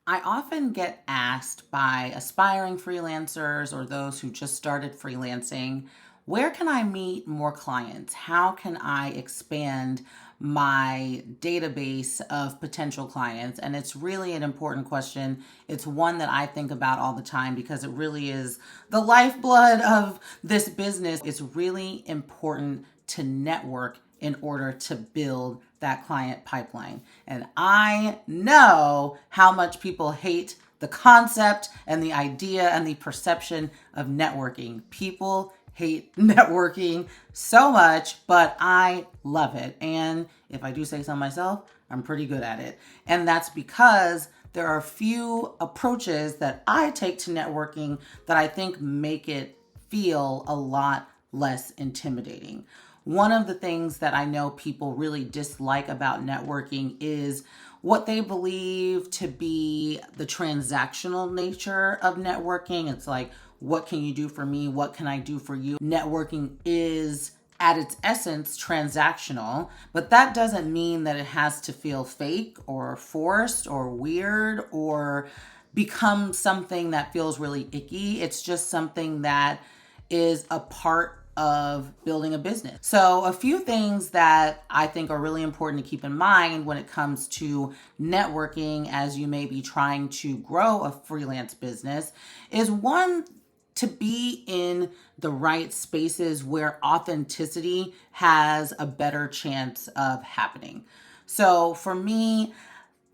I often get asked by aspiring freelancers or those who just started freelancing, where can I meet more clients? How can I expand my database of potential clients? And it's really an important question. It's one that I think about all the time because it really is the lifeblood of this business. It's really important to network in order to build that client pipeline. And I know how much people hate the concept and the idea and the perception of networking. People hate networking so much, but I love it. And if I do say so myself, I'm pretty good at it. And that's because there are a few approaches that I take to networking that I think make it feel a lot less intimidating. One of the things that I know people really dislike about networking is what they believe to be the transactional nature of networking. It's like, what can you do for me? What can I do for you? Networking is at its essence transactional, but that doesn't mean that it has to feel fake or forced or weird or become something that feels really icky. It's just something that is a part of building a business. So, a few things that I think are really important to keep in mind when it comes to networking as you may be trying to grow a freelance business is one, to be in the right spaces where authenticity has a better chance of happening. So, for me,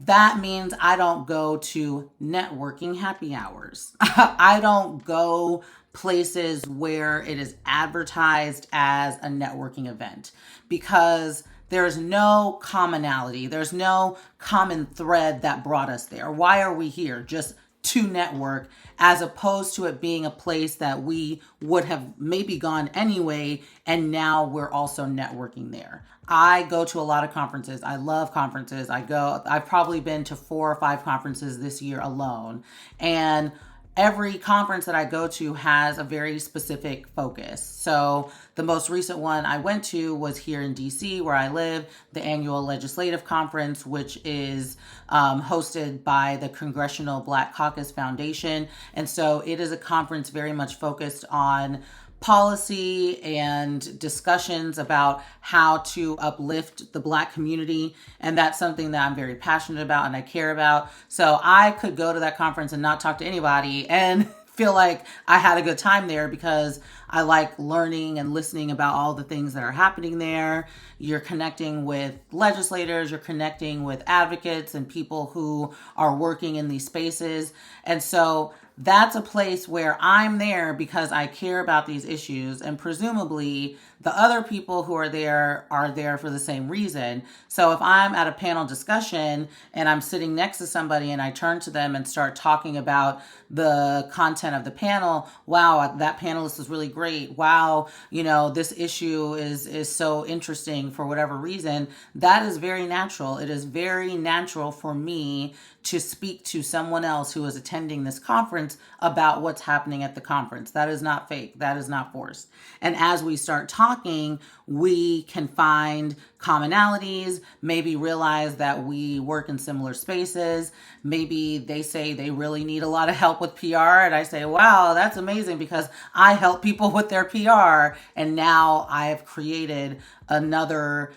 that means I don't go to networking happy hours. I don't go places where it is advertised as a networking event because there's no commonality. There's no common thread that brought us there. Why are we here? Just to network, as opposed to it being a place that we would have maybe gone anyway, and now we're also networking there. I go to a lot of conferences. I love conferences. I've probably been to 4 or 5 conferences this year alone. And every conference that I go to has a very specific focus. So the most recent one I went to was here in DC, where I live, the annual legislative conference, which is hosted by the Congressional Black Caucus Foundation. And so it is a conference very much focused on policy and discussions about how to uplift the Black community. And that's something that I'm very passionate about and I care about. So I could go to that conference and not talk to anybody and feel like I had a good time there because I like learning and listening about all the things that are happening there. You're connecting with legislators, you're connecting with advocates and people who are working in these spaces. And so that's a place where I'm there because I care about these issues, and presumably the other people who are there for the same reason. So if I'm at a panel discussion and I'm sitting next to somebody and I turn to them and start talking about the content of the panel, wow, that panelist is really great. Wow, this issue is so interesting for whatever reason. That is very natural. It is very natural for me to speak to someone else who is attending this conference about what's happening at the conference. That is not fake. That is not forced. And as we start talking, we can find commonalities, maybe realize that we work in similar spaces. Maybe they say they really need a lot of help with PR. And I say, wow, that's amazing because I help people with their PR. And now I've created another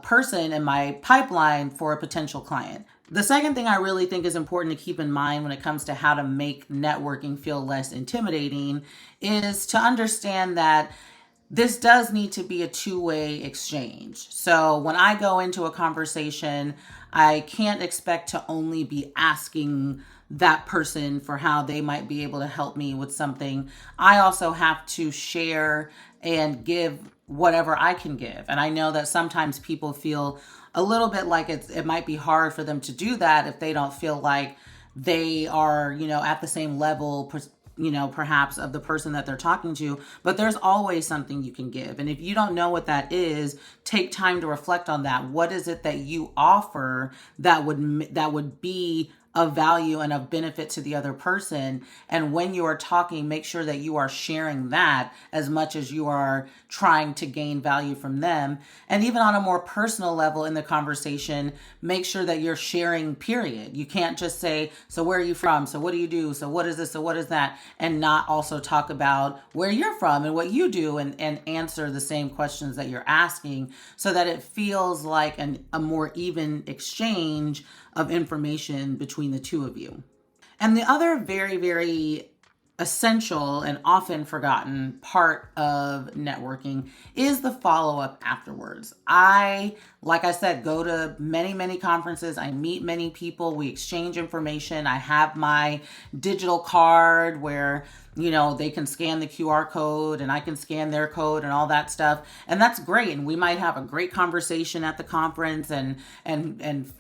person in my pipeline for a potential client. The second thing I really think is important to keep in mind when it comes to how to make networking feel less intimidating is to understand that this does need to be a two-way exchange. So when I go into a conversation, I can't expect to only be asking that person for how they might be able to help me with something. I also have to share and give whatever I can give. And I know that sometimes people feel a little bit like it might be hard for them to do that if they don't feel like they are, at the same level, perhaps of the person that they're talking to, but there's always something you can give. And if you don't know what that is, take time to reflect on that. What is it that you offer that would be of value and of benefit to the other person. And when you are talking, make sure that you are sharing that as much as you are trying to gain value from them. And even on a more personal level in the conversation, make sure that you're sharing, period. You can't just say, so where are you from? So what do you do? So what is this? So what is that? And not also talk about where you're from and what you do, and answer the same questions that you're asking, so that it feels like a more even exchange of information between the two of you. And the other very, very essential and often forgotten part of networking is the follow-up afterwards. Like I said, go to many, many conferences. I meet many people. We exchange information. I have my digital card where, they can scan the QR code and I can scan their code and all that stuff. And that's great. And we might have a great conversation at the conference and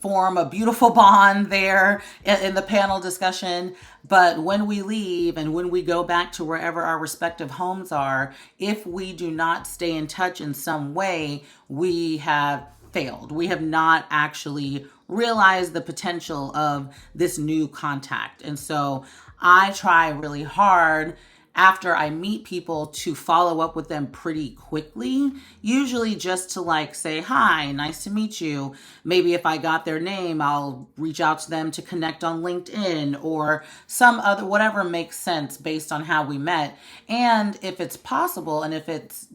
form a beautiful bond there in the panel discussion. But when we leave and when we go back to wherever our respective homes are, if we do not stay in touch in some way, we have failed. We have not actually realized the potential of this new contact. And so I try really hard after I meet people to follow up with them pretty quickly, usually just to say, hi, nice to meet you. Maybe if I got their name, I'll reach out to them to connect on LinkedIn or some other, whatever makes sense based on how we met. And if it's possible and if it's,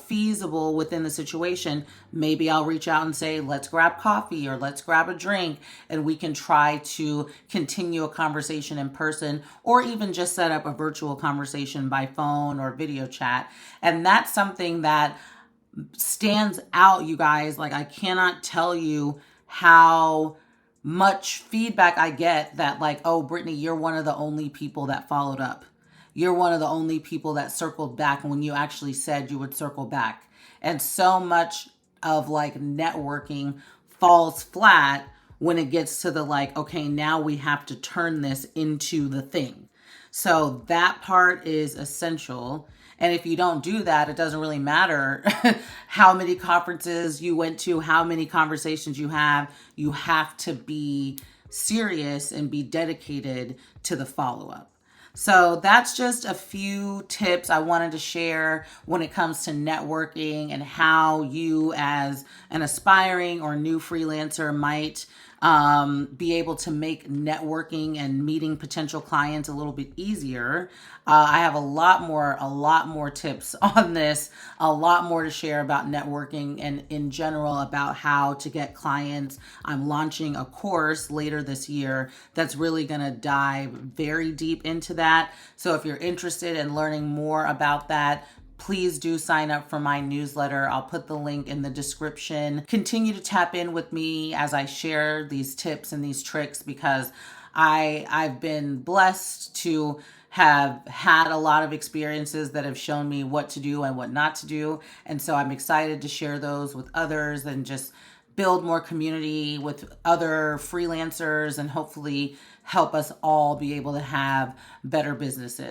feasible within the situation, maybe I'll reach out and say, let's grab coffee or let's grab a drink, and we can try to continue a conversation in person, or even just set up a virtual conversation by phone or video chat. And that's something that stands out, you guys. I cannot tell you how much feedback I get that oh, Brittany, you're one of the only people that followed up. You're one of the only people that circled back when you actually said you would circle back. And so much of networking falls flat when it gets to the okay, now we have to turn this into the thing. So that part is essential. And if you don't do that, it doesn't really matter how many conferences you went to, how many conversations you have. You have to be serious and be dedicated to the follow-up. So that's just a few tips I wanted to share when it comes to networking and how you as an aspiring or new freelancer might be able to make networking and meeting potential clients a little bit easier. I have a lot more tips on this, a lot more to share about networking and in general about how to get clients. I'm launching a course later this year that's really going to dive very deep into that. So if you're interested in learning more about that, please do sign up for my newsletter. I'll put the link in the description. Continue to tap in with me as I share these tips and these tricks, because I've been blessed to have had a lot of experiences that have shown me what to do and what not to do. And so I'm excited to share those with others and just build more community with other freelancers and hopefully help us all be able to have better businesses.